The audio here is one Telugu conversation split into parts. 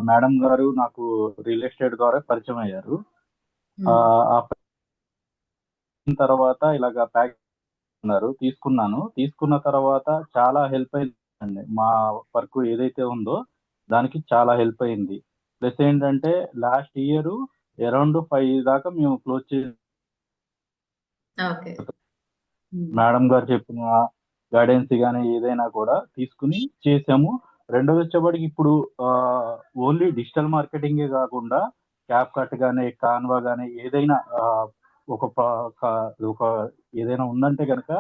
మేడం గారు నాకు రియల్ ఎస్టేట్ ద్వారా పరిచయం అయ్యారు. హ్మ్. ఆ తర్వాత ఇలాగ ప్యాక్ అన్నారు. తీసుకున్నాను. తీసుకున్న తర్వాత చాలా హెల్ప్ అయిందండి. మా వర్క్ ఏదైతే ఉందో దానికి చాలా హెల్ప్ అయింది. ప్లస్ ఏంటంటే లాస్ట్ ఇయర్ అరౌండ్ 5 దాకా మేము క్లోజ్ ఓకే. హ్మ్. మేడం గారు చెప్పిన గైడెన్స్ గాని ఏదైనా కూడా తీసుకొని చేసాము. రెండోదొచ్చేప్పటికి ఇప్పుడు ఓన్లీ డిజిటల్ మార్కెటింగే గాకుండా క్యాప్‌కట్ గాని, కాన్వా గాని ఏదైనా ఒక ప క ఒక ఏదైనా ఉందంటే గనక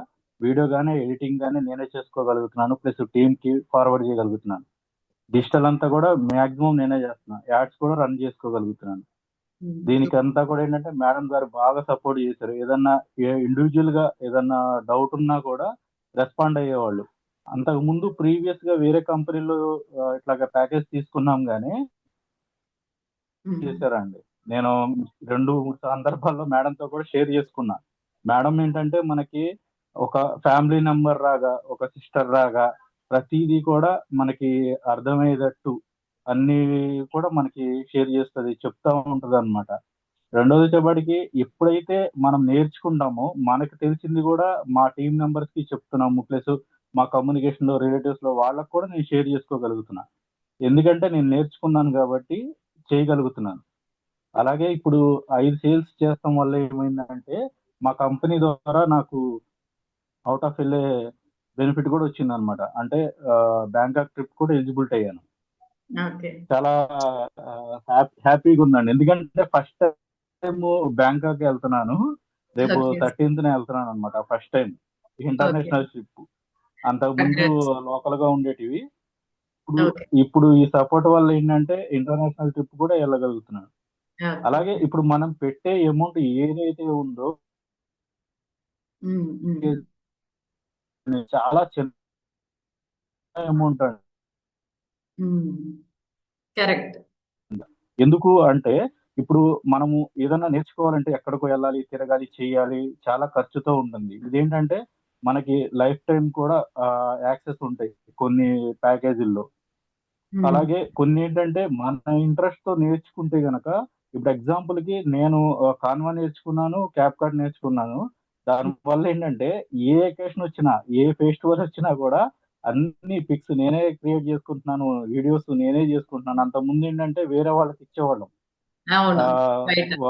వీడియో గాని, ఎడిటింగ్ గాని నేనే చేసుకోగలుగుతున్నాను. ప్లస్ టీమ్‌కి ఫార్వర్డ్ చేయగలుగుతున్నాను. డిజిటల్ అంతా కూడా మాక్సిమం నేనే చేస్తున్నా. యాడ్స్ కూడా రన్ చేసుకోగలుగుతున్నాను. హ్మ్. దీనికంతా కూడా ఏంటంటే మేడం గారు బాగా సపోర్ట్ చేశారు. ఏదన్నా ఇండివిడ్యుయల్‌గా ఏదన్నా డౌట్ ఉన్నా కూడా రెస్పాండ్ అయ్యేవాళ్ళు. అంతకుముందు ప్రీవియస్‌గా వేరే కంపెనీలో ఇట్లాగ ప్యాకేజ్ తీసుకున్నాం గానీ హ్మ్. చేశారండి. నేను 2, 3 సందర్భాల్లో మేడంతో కూడా షేర్ చేసుకున్నా. మేడం ఏంటంటే మనకి ఒక ఫ్యామిలీ మెంబర్ లాగా, ఒక సిస్టర్ లాగా ప్రతీదీ కూడా మనకి అర్థమయ్యేటట్టు అన్నీ కూడా మనకి షేర్ చేస్తది. చెప్తా ఉంటదనమాట. రెండోదొచ్చేప్పటికి ఎప్పుడైతే మనం నేర్చుకుంటామో, మనకు తెలిసింది గూడా మా టీమ్ మెంబర్స్‌కి చెప్తున్నాము. ప్లస్ మా కమ్యూనికేషన్‌లో, రిలేటివ్స్‌లో వాళ్ళకి కూడా నేను షేర్ చేసుకోగలుగుతున్నా. ఎందుకంటే నేను నేర్చుకున్నాను గాబట్టి చేయగలుగుతున్నాను. అలాగే ఇప్పుడు 5 సేల్స్ చేస్తాం వల్ల ఏమైందంటే, మా కంపెనీ ద్వారా నాకు ఔట్ ఆఫ్ ఎళ్ళే బెనిఫిట్ గూడా వచ్చిందనమాట. అంటే బ్యాంకాక్ ట్రిప్ కూడా ఎలిజిబిలిటీ అయ్యాను. ఓకే. చాలా హ్యాపీగుందండి. ఎందుకంటే ఫస్ట్ టైము బ్యాంకాక్ ఎళ్తున్నాను. రేపు ఓకే. 13థ్‌న ఎళ్తున్నాననమాట first time. Okay. International trip. అంతకుముందు కంగ్రాట్స్. లోకల్‌గా ఉండేటివి. ఇప్పుడు ఓకే. ఇప్పుడు ఈ సపోర్ట్ వల్ల ఏంటంటే ఇంటర్నేషనల్ ట్రిప్ కూడా ఎళ్ళగలుగుతున్నాను. ఓకే. అలాగే ఇప్పుడు మనం పెట్టే అమౌంట్ ఏదైతే ఉందో హ్మ్. హ్మ్. చాలా చిన్న అమౌంట్ అండి. హ్మ్. కరెక్ట్. ఎందుకు అంటే ఇప్పుడు మనము ఏదన్నా నేర్చుకోవాలంటే ఎక్కడికో ఎళ్ళాలి, తిరగాలి, చేయాలి. చాలా ఖర్చుతో ఉంటుంది. ఇదేంటంటే మనకి లైఫ్ టైమ్ కూడా యాక్సెస్ ఉంటాయి కొన్ని ప్యాకేజీల్లో. హ్మ్. అలాగే కొన్నేంటంటే మన ఇంట్రెస్ట్‌తో నేర్చుకుంటే గనక ఇప్పుడు ఎగ్జాంపుల్‌కి నేను కాన్వా నేర్చుకున్నాను, క్యాప్‌కట్ నేర్చుకున్నాను. దానివల్ల ఏంటంటే ఏ అకేషన్ వచ్చినా, ఏ ఫెస్టివల్ వచ్చినా కూడా అన్ని పిక్స్ నేనే క్రియేట్ చేసుకుంటున్నాను. వీడియోస్ నేనే చేసుకుంటున్నాను. అంతకుముందేంటంటే వేరే వాళ్ళకిచ్చేవాళ్ళం. అవును. ఆహ్, బయట. వ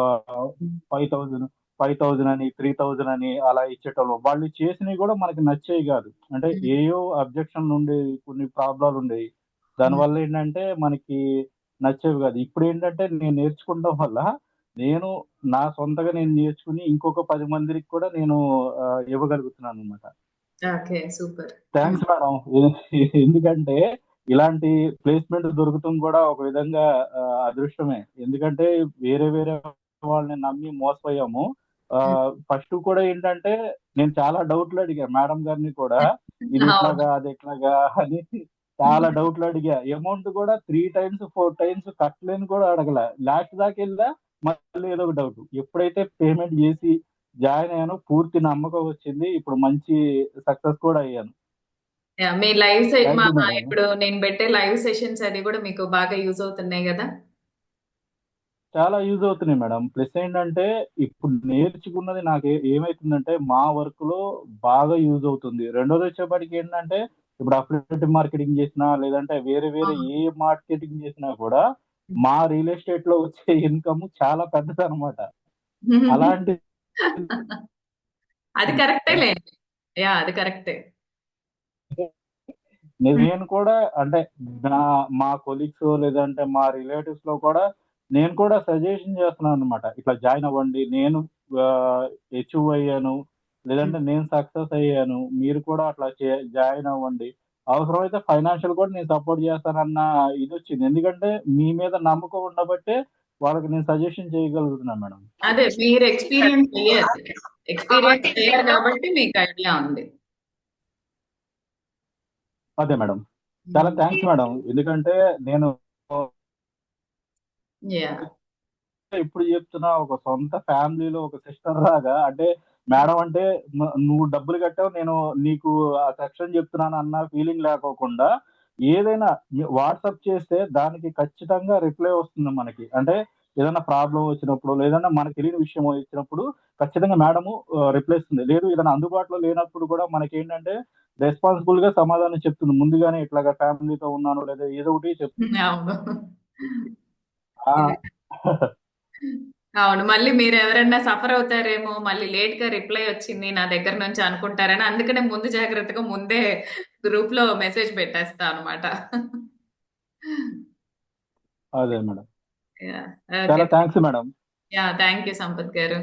హ్మ్. 5000, 5000 అని, 3000 అని అలా ఇచ్చేటోళ్ళం. వాళ్ళు చేసినవి కూడా మనకి నచ్చేవి కాదు. అంటే హ్మ్. ఏయో అబ్జెక్షన్‌లుండేవి. కొన్ని ప్రాబ్లములుండేవి. హ్మ్. దానివల్ల ఏంటంటే మనకి నచ్చేవి కాదు. ఇప్పుడేంటంటే నేను నేర్చుకోవడం వల్ల నేను నా సొంతగా నేను నేర్చుకొని ఇంకొక 10 మందికి కూడా నేను ఇవ్వగలుగుతున్నాననమాట. ఓకే. సూపర్. హ్మ్. Thanks madam. ఎందుకంటే ఇలాంటి ప్లేస్‌మెంట్ దొరకటం కూడా ఒక విధంగా అదృష్టమే. ఎందుకంటే వేరే వేరే వాళ్ళని నమ్మి మోసపోయాము. హ్మ్. ఫస్ట్ కూడా ఏంటంటే నేను చాలా డౌట్‌లు అడిగా మేడం గారిని కూడా. ఇది అవును. ఎట్లాగా? అది ఎట్లాగా? అని చాలా డౌట్‌లు అడిగా. అమౌంట్ కూడా 3 టైమ్స్, 4 టైమ్స్ కట్టలేని కూడా అడగల. లాస్ట్ దాకా ఎళ్ళా మళ్ళీ ఏదో ఒక డౌట్. ఎప్పుడైతే పేమెంట్ చేసి జాయిన్ అయ్యానో పూర్తి నమ్మకం వచ్చింది. ఇప్పుడు మంచి సక్సెస్ కూడా అయ్యాను. Yeah! Me live thank you madam. ఇప్పుడు నేను పెట్టే లైవ్ సెషన్స్ అది గూడా మీకు బాగా యూజ్ అవుతున్నాయి గదా! చాలా యూజ్ అవుతున్నాయి మేడం. ప్లస్ ఏంటంటే, ఇప్పుడు నేర్చుకున్నది నాకు ఏమైతుందంటే, మా వర్క్‌లో బాగా యూజ్ అవుతుంది. రెండోదొచ్చేప్పటికి ఏంటంటే, ఇప్పుడు అఫిలియేట్ మార్కెటింగ్ చేసినా, లేదంటే వేరే ఆ! వేరే ఏ మార్కెటింగ్ చేసినా కూడా, మా రియల్ ఎస్టేట్‌లో వచ్చే ఇన్‌కమ్ చాలా పెద్దదనమాట. అలాంటిది అది కరెక్టే లేండి. యాహ్! అది కరెక్టే. హ్మ్. నేను కూడా అంటే నా మా కొలీగ్స్ లేదంటే మా రిలేటివ్స్‌లో కూడా నేను కూడా సజెషన్ చేస్తున్నాననమాట. ఇట్లా జాయిన్ అవ్వండి. నేను అచీవ్ అయ్యాను. హ్మ్. లేదంటే నేను సక్సెస్ అయ్యాను. మీరు కూడా అట్లా జాయిన్ అవ్వండి. అవసరమైతే ఫైనాన్షియల్ కూడా నేను సపోర్ట్ చేస్తానన్న ఇదొచ్చింది. ఎందుకంటే మీ మీద నమ్మకం ఉండబట్టే వాళ్ళకి నేను సజెషన్ చేయగలుగుతున్నాను మేడం. అదే మీరు ఎక్స్‌పీరియన్స్ అయ్యారు. ఎక్స్‌పీరియన్స్ అయ్యారు గాబట్టి మీకు ఐడియా ఉంది. అదే మేడం. చాలా హ్మ్. Thanks madam. ఎందుకంటే నేను యాహ్! ఇప్పుడు చెప్తున్నా ఒక సొంత ఫ్యామిలీలో ఒక సిస్టర్ లాగా అంటే మేడం అంటే నువ్వు డబ్బులు కట్టావు నేను నీకు ఆ సెక్షన్ చెప్తున్నాను అన్న ఫీలింగ్ లేకోకుండా ఏదైనా వాట్సాప్ చేస్తే దానికి ఖచ్చితంగా రిప్లై వస్తుంది మనకి. అంటే ఏదైనా ప్రాబ్లం వచ్చినప్పుడు, లేదన్నా మనకు తెలియని విషయం వచ్చినప్పుడు ఖచ్చితంగా మేడము రిప్లై ఇస్తుంది. లేదు ఏదైనా అందుబాటులో లేనప్పుడు కూడా మనకేంటంటే రెస్పాన్సిబుల్ గా సమాధానం చెప్తుంది. ముందుగానే ఇట్లాగా ఫ్యామిలీతో ఉన్నాను లేదా ఏదో ఒకటి చెప్తుంది. అవును. ఆ ఇది అవును. మళ్ళీ మీరెవరన్నా సఫర్ అవుతారేమో, మళ్ళీ లేట్‌గా రిప్లై వచ్చింది నా దగ్గర నుంచి అనుకుంటారని, అందుకనే ముందు జాగ్రత్తగా ముందే గ్రూప్‌లో మెసేజ్ పెట్టేస్తా అనమాట. అదే మేడం. యాహ్! ఓకే. చాలా thanks madam. Yeah! Thank you Sampath గారు.